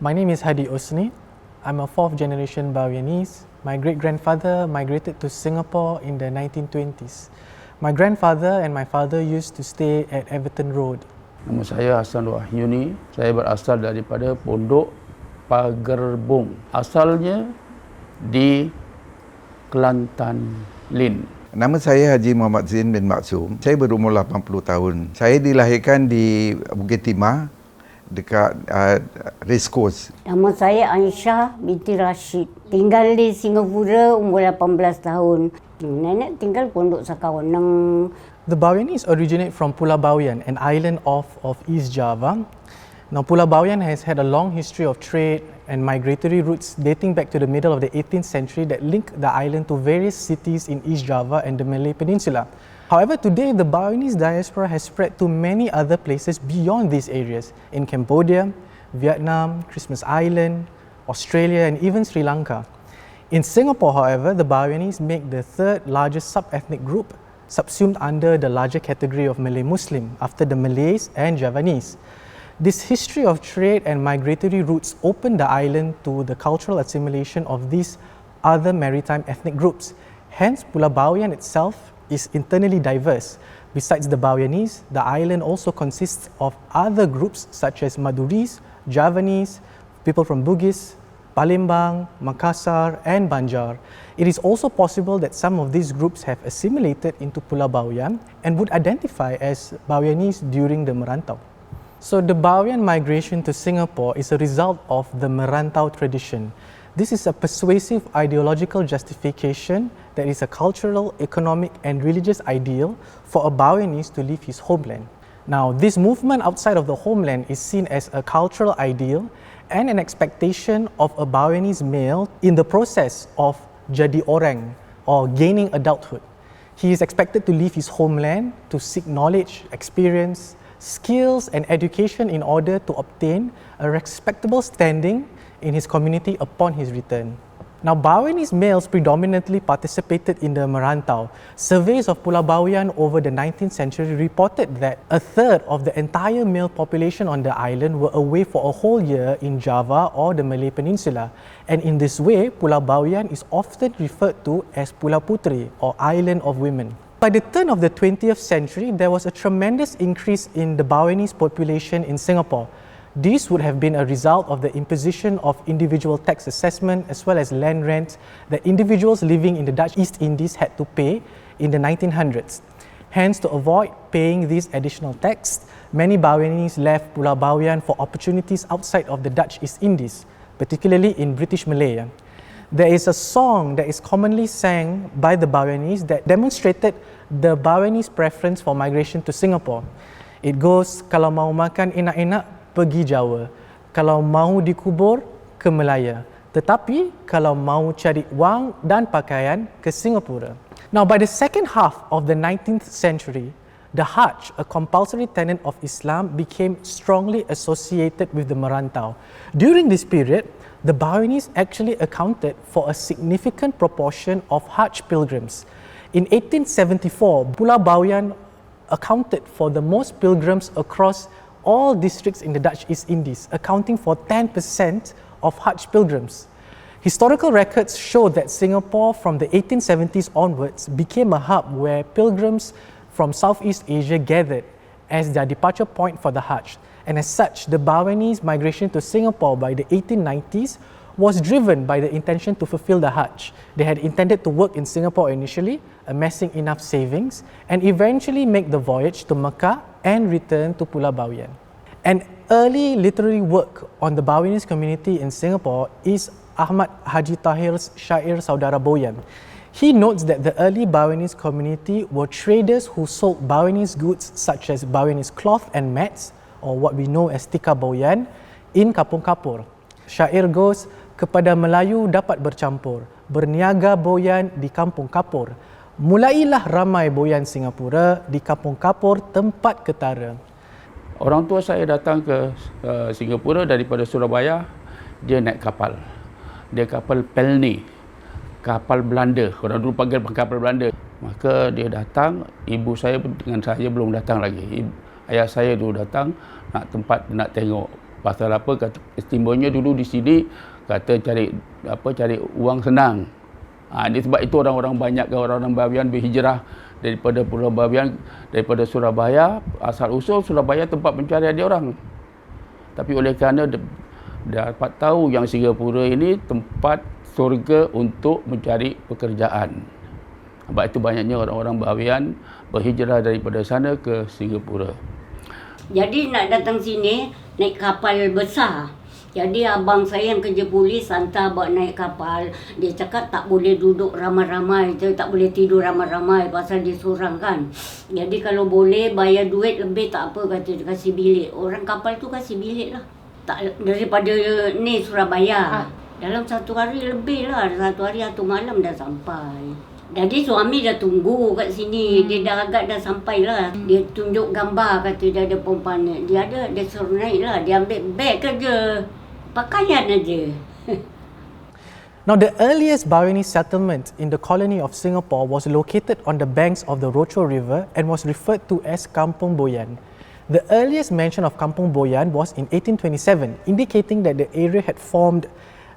My name is Hadi Osni. I'm a fourth generation Baweanese. My great-grandfather migrated to Singapore in the 1920s. My grandfather and my father used to stay at Everton Road. Nama saya Hassan Wahyuni. Saya berasal daripada Pondok Pagerbong. Asalnya di Kelantan Lin. Nama saya Haji Muhammad Zain bin Maksum. Saya berumur 80 tahun. Saya dilahirkan di Bukit Timah dekat Race Course. Nama saya Aisyah binti Rashid. Tinggal di Singapura umur 18 tahun. Nenek tinggal Pondok Sakawanang. The Baweanese originate from Pulau Bawean, an island of East Java. Now, Pulau Bawean has had a long history of trade and migratory routes dating back to the middle of the 18th century that link the island to various cities in East Java and the Malay Peninsula. However, today the Baweanese diaspora has spread to many other places beyond these areas, in Cambodia, Vietnam, Christmas Island, Australia and even Sri Lanka. In Singapore, however, the Baweanese make the third largest sub-ethnic group, subsumed under the larger category of Malay Muslim after the Malays and Javanese. This history of trade and migratory routes opened the island to the cultural assimilation of these other maritime ethnic groups. Hence, Pulau Bawean itself is internally diverse. Besides the Baweanese, the island also consists of other groups such as Maduris, Javanese, people from Bugis, Palembang, Makassar and Banjar. It is also possible that some of these groups have assimilated into Pulau Bawean and would identify as Baweanese during the Merantau. So the Bawean migration to Singapore is a result of the Merantau tradition. This is a persuasive ideological justification that is a cultural, economic and religious ideal for a Baweanese to leave his homeland. Now, this movement outside of the homeland is seen as a cultural ideal and an expectation of a Baweanese male in the process of jadi orang or gaining adulthood. He is expected to leave his homeland to seek knowledge, experience, skills and education in order to obtain a respectable standing in his community upon his return. Now, Baweanese males predominantly participated in the Merantau. Surveys of Pulau Bawean over the 19th century reported that a third of the entire male population on the island were away for a whole year in Java or the Malay Peninsula. And in this way, Pulau Bawean is often referred to as Pulau Putri or Island of Women. By the turn of the 20th century, there was a tremendous increase in the Baweanese population in Singapore. This would have been a result of the imposition of individual tax assessment as well as land rent that individuals living in the Dutch East Indies had to pay in the 1900s. Hence, to avoid paying this additional tax, many Baweanese left Pulau Bawean for opportunities outside of the Dutch East Indies, particularly in British Malay. There is a song that is commonly sang by the Baweanese that demonstrated the Baweanese preference for migration to Singapore. It goes, kalau mau makan enak-enak, pergi Jawa. Kalau mau dikubur, ke Malaya. Tetapi, kalau mau cari wang dan pakaian, ke Singapura. Now, by the second half of the 19th century, the Hajj, a compulsory tenet of Islam, became strongly associated with the Merantau. During this period, the Baweanese actually accounted for a significant proportion of Hajj pilgrims. In 1874, Pulau Bawean accounted for the most pilgrims across all districts in the Dutch East Indies, accounting for 10% of Hajj pilgrims. Historical records show that Singapore from the 1870s onwards became a hub where pilgrims from Southeast Asia gathered as their departure point for the Hajj. And as such, the Baweanese migration to Singapore by the 1890s was driven by the intention to fulfill the Hajj. They had intended to work in Singapore initially, amassing enough savings, and eventually make the voyage to Mecca and return to Pulau Bawean. An early literary work on the Baweanese community in Singapore is Ahmad Haji Tahir's Syair Saudara Boyan. He notes that the early Baweanese community were traders who sold Baweanese goods such as Baweanese cloth and mats, or what we know as tikar Boyan, in Kampong Kapor. Syair goes, kepada Melayu dapat bercampur, berniaga Boyan di Kampung Kapor. Mulailah ramai Boyan Singapura di Kampung Kapor tempat ketara. Orang tua saya datang ke Singapura daripada Surabaya, dia naik kapal. Dia kapal Pelni, kapal Belanda. Orang dulu panggil kapal Belanda. Maka dia datang, ibu saya dengan saya belum datang lagi. Ayah saya dulu datang nak tempat nak tengok Pasal apa? Kata istimewa dulu di sini kata cari uang senang. Ini sebab itu orang-orang banyak orang-orang Bawean berhijrah daripada Pulau Bawean, daripada Surabaya, asal usul Surabaya tempat pencarian dia orang. Tapi oleh kerana dapat tahu yang Singapura ini tempat surga untuk mencari pekerjaan. Sebab itu banyaknya orang-orang Bawean berhijrah daripada sana ke Singapura. Jadi nak datang sini naik kapal besar. Jadi abang saya yang kerja polis hantar bawa naik kapal. Dia cakap tak boleh duduk ramai-ramai, tak boleh tidur ramai-ramai pasal dia seorang kan. Jadi kalau boleh bayar duit lebih tak apa, kata dia kasih bilik. Orang kapal tu kasih bilik lah. Tak daripada ni Surabaya. Dalam 1 hari lebih lah, 1 hari 1 malam dah sampai. Jadi suami dah tunggu kat sini. Dia dah agak dah sampai lah. Dia tunjuk gambar, kata dia ada perempuan. Dia suruh naik lah. Dia ambil beg kerja. Pakaian aja. Now, the earliest Baweanese settlement in the colony of Singapore was located on the banks of the Rocho River and was referred to as Kampong Boyan. The earliest mention of Kampong Boyan was in 1827, indicating that the area had formed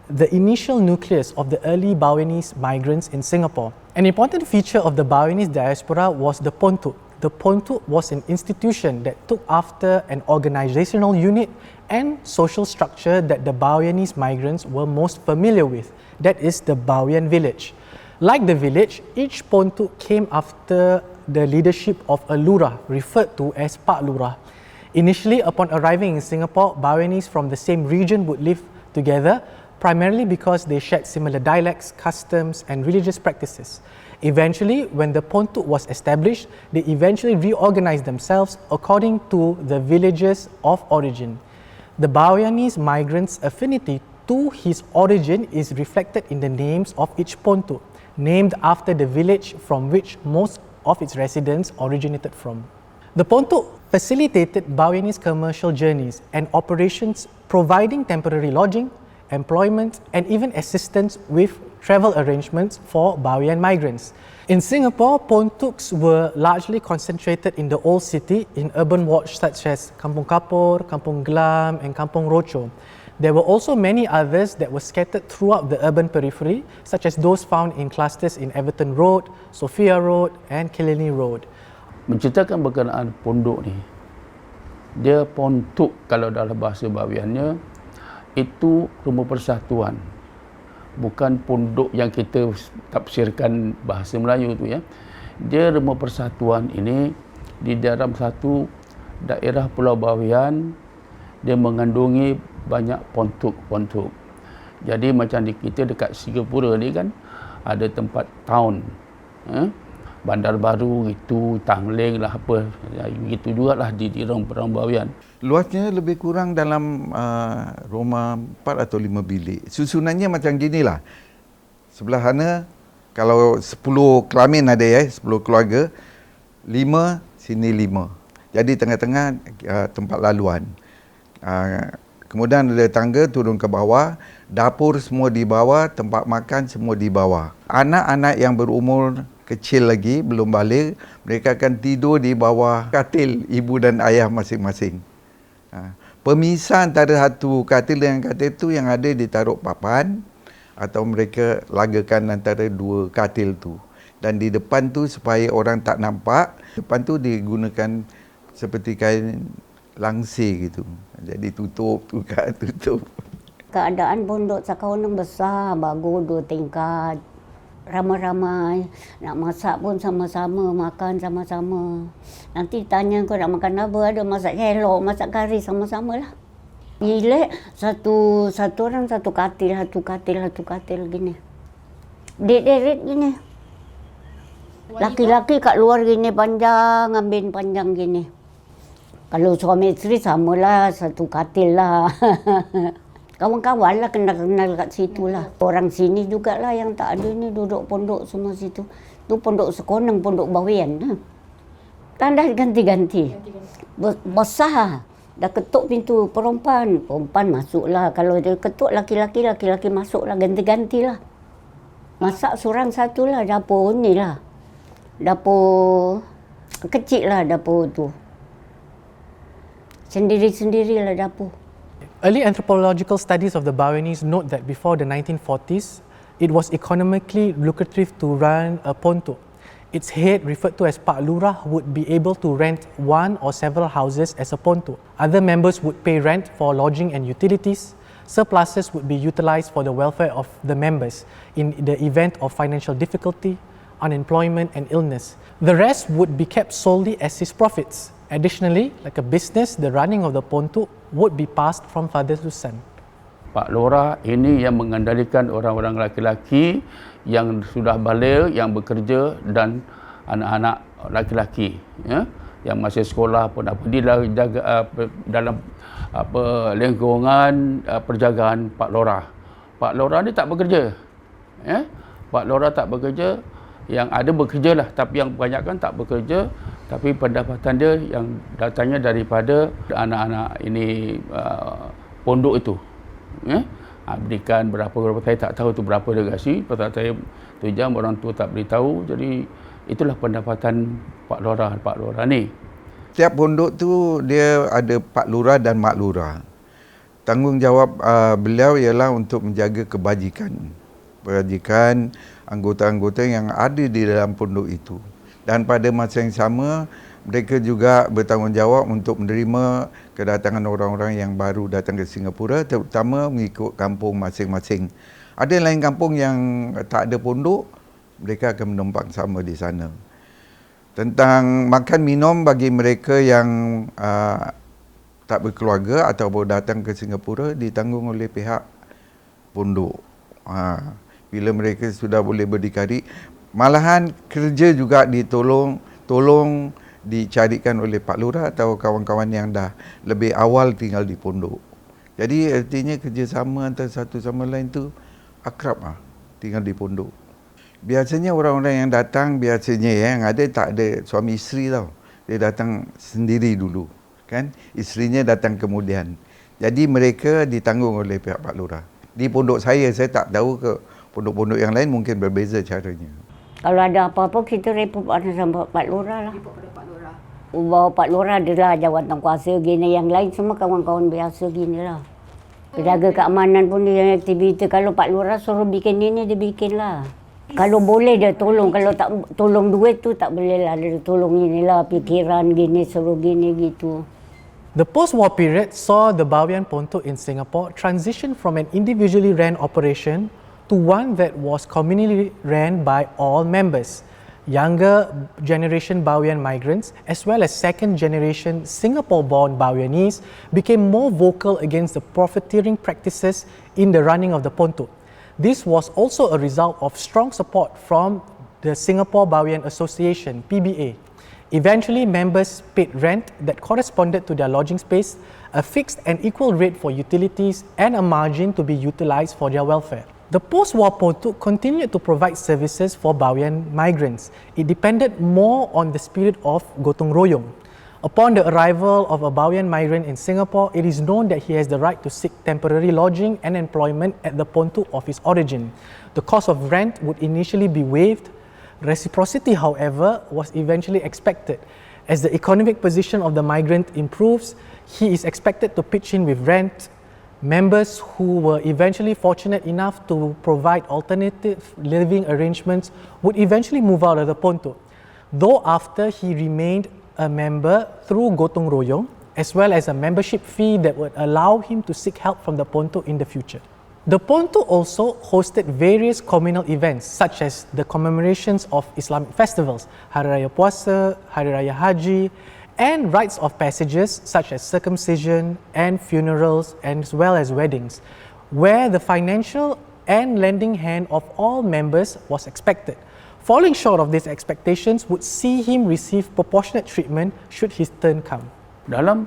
the initial nucleus of the early Baweanese migrants in Singapore. An important feature of the Baweanese diaspora was the ponthuk. The ponthuk was an institution that took after an organizational unit and social structure that the Baweanese migrants were most familiar with, that is the Bawean village. Like the village, each ponthuk came after the leadership of a lurah, referred to as Pak Lurah. Initially, upon arriving in Singapore, Baweanese from the same region would live together, primarily because they shared similar dialects, customs, and religious practices. Eventually, when the ponthuk was established, they eventually reorganized themselves according to the villages of origin. The Baweanese migrants' affinity to his origin is reflected in the names of each ponthuk, named after the village from which most of its residents originated from. The ponthuk facilitated Baweanese commercial journeys and operations, providing temporary lodging, employment, and even assistance with travel arrangements for Bawean migrants. In Singapore, ponthuks were largely concentrated in the old city in urban wards such as Kampong Kapor, Kampong Glam, and Kampong Rocho. There were also many others that were scattered throughout the urban periphery, such as those found in clusters in Everton Road, Sophia Road, and Killiney Road. Menceritakan berkenaan pondok ni, dia ponthuk kalau dalam bahasa Baweannya, itu rumah persatuan, bukan pondok yang kita tafsirkan bahasa Melayu tu ya. Dia rumah persatuan ini di dalam satu daerah Pulau Bawean, dia mengandungi banyak ponthuk-ponthuk. Jadi macam di kita dekat Singapura ni kan ada tempat town, Bandar Baru itu, Tanglin lah apa, begitu jugalah di orang Bawean. Luasnya lebih kurang dalam rumah 4 atau 5 bilik. Susunannya macam ginilah. Sebelah sana kalau 10 kelamin ada 10 keluarga, 5 sini 5. Jadi tengah-tengah tempat laluan. Kemudian ada tangga turun ke bawah, dapur semua di bawah, tempat makan semua di bawah. Anak-anak yang berumur kecil lagi, belum balik, mereka akan tidur di bawah katil ibu dan ayah masing-masing. Pemisah antara satu katil dengan katil itu yang ada ditaruh papan atau mereka lagakan antara 2 katil tu. Dan di depan tu supaya orang tak nampak, depan tu digunakan seperti kain langsir gitu. Jadi tutup, tutup. Keadaan pondok Sakawanang besar, bagus 2 tingkat. Ramai-ramai, nak masak pun sama-sama, makan sama-sama. Nanti tanya kau nak makan apa, ada masak helok, masak kari sama-sama lah. Bilik satu orang satu katil gini. Dek gini. Laki-laki kat luar gini panjang, ambin panjang gini. Kalau suami isteri samalah, satu katil lah. Kawan-kawan lah kenal-kenal kat situ lah. Orang sini jugalah yang tak ada ni duduk pondok semua situ. Tu pondok Sekonang, pondok Bawean. Tanda ganti-ganti. Besar. Dah ketuk pintu perempuan masuklah. Kalau dia ketuk laki-laki masuklah, ganti-gantilah. Masak seorang satu lah, dapur ni lah. Dapur kecil lah dapur tu. Sendiri-sendirilah dapur. Early anthropological studies of the Baweanese note that before the 1940s, it was economically lucrative to run a ponthuk. Its head, referred to as Pak Lurah, would be able to rent one or several houses as a ponthuk. Other members would pay rent for lodging and utilities. Surpluses would be utilised for the welfare of the members in the event of financial difficulty, unemployment and illness. The rest would be kept solely as his profits. Additionally, like a business, the running of the ponthuk would be passed from father to son. Pak Lurah ini yang mengandalkan orang-orang lelaki yang sudah balik, yang bekerja dan anak-anak lelaki, ya, yang masih sekolah pun apa dalam lingkungan perjagaan Pak Lurah. Pak Lurah ni tak bekerja, ya. Pak Lurah tak bekerja, yang ada bekerja lah, tapi yang kebanyakan tak bekerja, tapi pendapatan dia yang datangnya daripada anak-anak ini pondok itu, ya. Berikan berapa saya tak tahu tu berapa dia kasi, pasal saya tu jam orang tua tak beritahu. Jadi itulah pendapatan Pak Lurah ni. Tiap pondok tu dia ada Pak Lurah dan Mak Lurah. Tanggungjawab beliau ialah untuk menjaga kebajikan anggota-anggota yang ada di dalam pondok itu. Dan pada masa yang sama, mereka juga bertanggungjawab untuk menerima kedatangan orang-orang yang baru datang ke Singapura, terutama mengikut kampung masing-masing. Ada lain kampung yang tak ada pondok, mereka akan menumpang sama di sana. Tentang makan minum bagi mereka yang tak berkeluarga atau baru datang ke Singapura, ditanggung oleh pihak pondok. Bila mereka sudah boleh berdikari, malahan kerja juga tolong dicarikan oleh Pak Lurah atau kawan-kawan yang dah lebih awal tinggal di pondok. Jadi artinya kerjasama antara satu sama lain tu akrab tinggal di pondok. Biasanya orang-orang yang datang yang ada tak ada suami isteri tau. Dia datang sendiri dulu, kan? Isterinya datang kemudian. Jadi mereka ditanggung oleh pihak Pak Lurah. Di pondok saya tak tahu ke pondok-pondok yang lain mungkin berbeza caranya. Kalau ada apa-apa kita report sama Pak Lurah lah. Bawa Pak Lurah adalah jawatan kuasa gini, yang lain semua kawan-kawan biasa gini lah. Penjaga keamanan pun dia aktiviti. Kalau Pak Lurah suruh bikin ini, dia bikin lah. Kalau boleh dia tolong, kalau tak tolong duit tu tak boleh lah. Dia tolong inilah fikiran gini, suruh gini gitu. The post-war period saw the Bawean ponthuk in Singapore transition from an individually ran operation to one that was communally ran by all members. Younger generation Bawean migrants, as well as second generation Singapore-born Baweanese, became more vocal against the profiteering practices in the running of the ponthuk. This was also a result of strong support from the Singapore Bawean Association, PBA. Eventually, members paid rent that corresponded to their lodging space, a fixed and equal rate for utilities, and a margin to be utilised for their welfare. The post-war ponthuk continued to provide services for Bawean migrants. It depended more on the spirit of gotong royong. Upon the arrival of a Bawean migrant in Singapore, it is known that he has the right to seek temporary lodging and employment at the ponthuk of his origin. The cost of rent would initially be waived. Reciprocity, however, was eventually expected. As the economic position of the migrant improves, he is expected to pitch in with rent. Members who were eventually fortunate enough to provide alternative living arrangements would eventually move out of the ponthuk, though after he remained a member through gotong royong, as well as a membership fee that would allow him to seek help from the ponthuk in the future. The ponthuk also hosted various communal events such as the commemorations of Islamic festivals, Hari Raya Puasa, Hari Raya Haji, and rites of passages such as circumcision and funerals, as well as weddings, where the financial and lending hand of all members was expected. Falling short of these expectations would see him receive proportionate treatment should his turn come. Dalam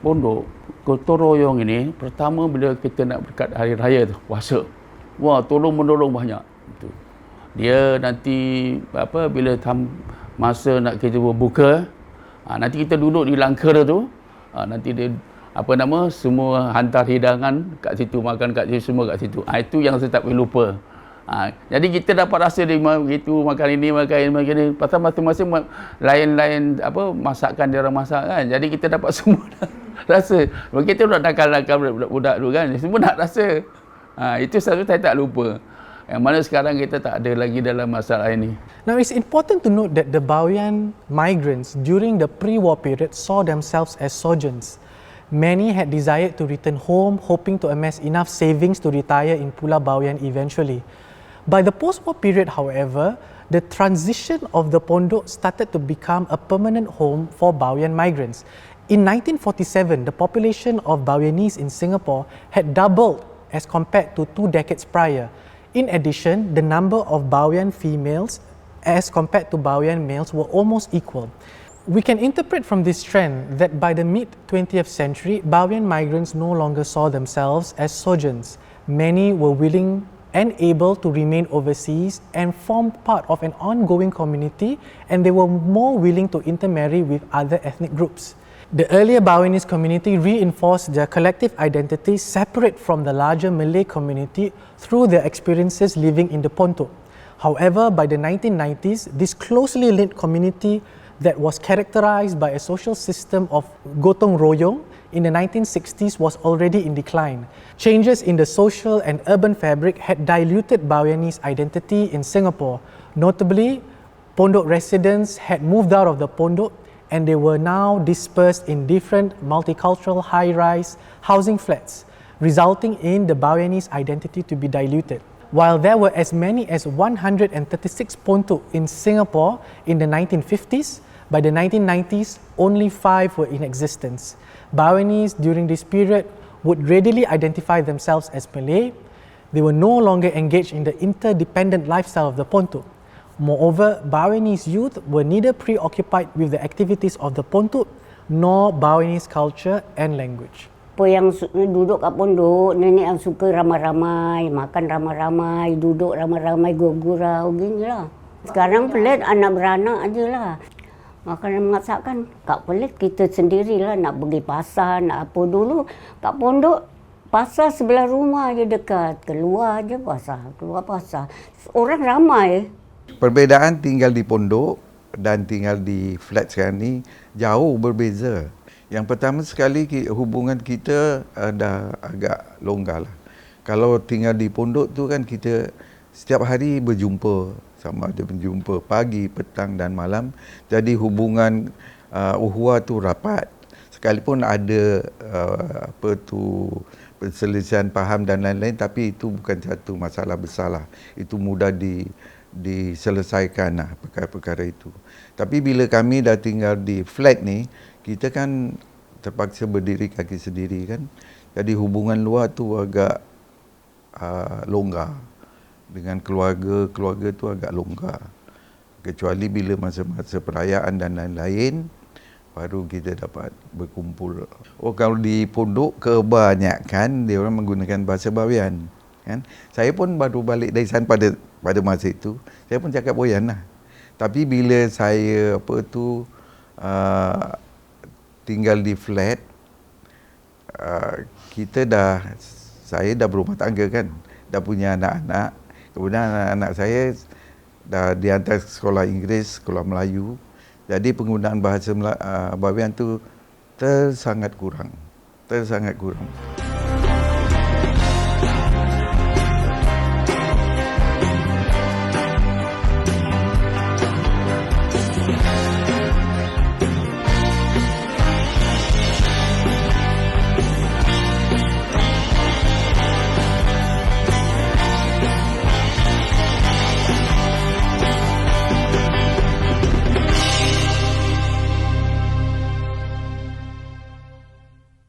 pondok, gotong royong ini, pertama bila kita nak berkat hari raya tu, puasa, wah tolong-menolong banyak. Dia nanti bila masa nak kita berbuka, nanti kita duduk di langkara tu, nanti dia semua hantar hidangan kat situ, makan kat situ, semua kat situ. Itu yang saya tak boleh lupa. Jadi kita dapat rasa dia begitu, makan ini, makan ini. Pasal masing-masing lain-lain masakan dia orang masak kan. Jadi kita dapat semua Rasa. Kita nak nakal-nakal budak tu kan. Semua nak rasa. Itu satu saya tak lupa. Yang mana sekarang kita tak ada lagi dalam masalah ini. Now, it's important to note that the Bawean migrants during the pre-war period saw themselves as sojourners. Many had desired to return home, hoping to amass enough savings to retire in Pulau Bawean eventually. By the post-war period, however, the transition of the pondok started to become a permanent home for Bawean migrants. In 1947, the population of Baweanese in Singapore had doubled as compared to 2 decades prior. In addition, the number of Bawean females as compared to Bawean males were almost equal. We can interpret from this trend that by the mid-20th century, Bawean migrants no longer saw themselves as sojourners. Many were willing and able to remain overseas and formed part of an ongoing community, and they were more willing to intermarry with other ethnic groups. The earlier Baweanese community reinforced their collective identity separate from the larger Malay community through their experiences living in the ponthuk. However, by the 1990s, this closely linked community that was characterized by a social system of gotong royong in the 1960s was already in decline. Changes in the social and urban fabric had diluted Baweanese identity in Singapore. Notably, pondok residents had moved out of the pondok and they were now dispersed in different multicultural high-rise housing flats, resulting in the Baweanese identity to be diluted. While there were as many as 136 ponthuk in Singapore in the 1950s, by the 1990s, only 5 were in existence. Baweanese during this period would readily identify themselves as Malay. They were no longer engaged in the interdependent lifestyle of the ponthuk. Moreover, Baweanese youth were neither preoccupied with the activities of the ponthuk nor Baweanese culture and language. Apa yang duduk kat pondok, nenek yang suka ramai-ramai, makan ramai-ramai, duduk ramai-ramai, gurau gini lah. Sekarang pelik anak beranak aje lah. Makanan masakan kat pelik kita sendirilah nak pergi pasar, nak apa dulu. Kat pondok, pasar sebelah rumah je dekat. Keluar je pasar, keluar pasar. Orang ramai. Perbezaan tinggal di pondok dan tinggal di flat sekarang ni jauh berbeza. Yang pertama sekali hubungan kita dah agak longgar lah. Kalau tinggal di pondok tu kan kita setiap hari berjumpa, sama ada berjumpa pagi, petang dan malam. Jadi hubungan uhuah tu rapat. Sekalipun ada perselisihan faham dan lain-lain, tapi itu bukan satu masalah besar lah. Itu mudah diselesaikan lah perkara-perkara itu. Tapi bila kami dah tinggal di flat ni, kita kan terpaksa berdiri kaki sendiri kan. Jadi hubungan luar tu agak longgar. Dengan keluarga tu agak longgar. Kecuali bila masa-masa perayaan dan lain-lain, baru kita dapat berkumpul. Kalau di pondok kebanyakan dia orang menggunakan bahasa Bawean. Kan? Saya pun baru balik dari sana pada masa itu, saya pun cakap Boyan lah. Tapi bila saya tinggal di flat, saya dah berumah tangga kan, dah punya anak-anak. Kemudian anak-anak saya dah dihantar sekolah Inggeris, sekolah Melayu. Jadi penggunaan bahasa Bawean tu sangat kurang.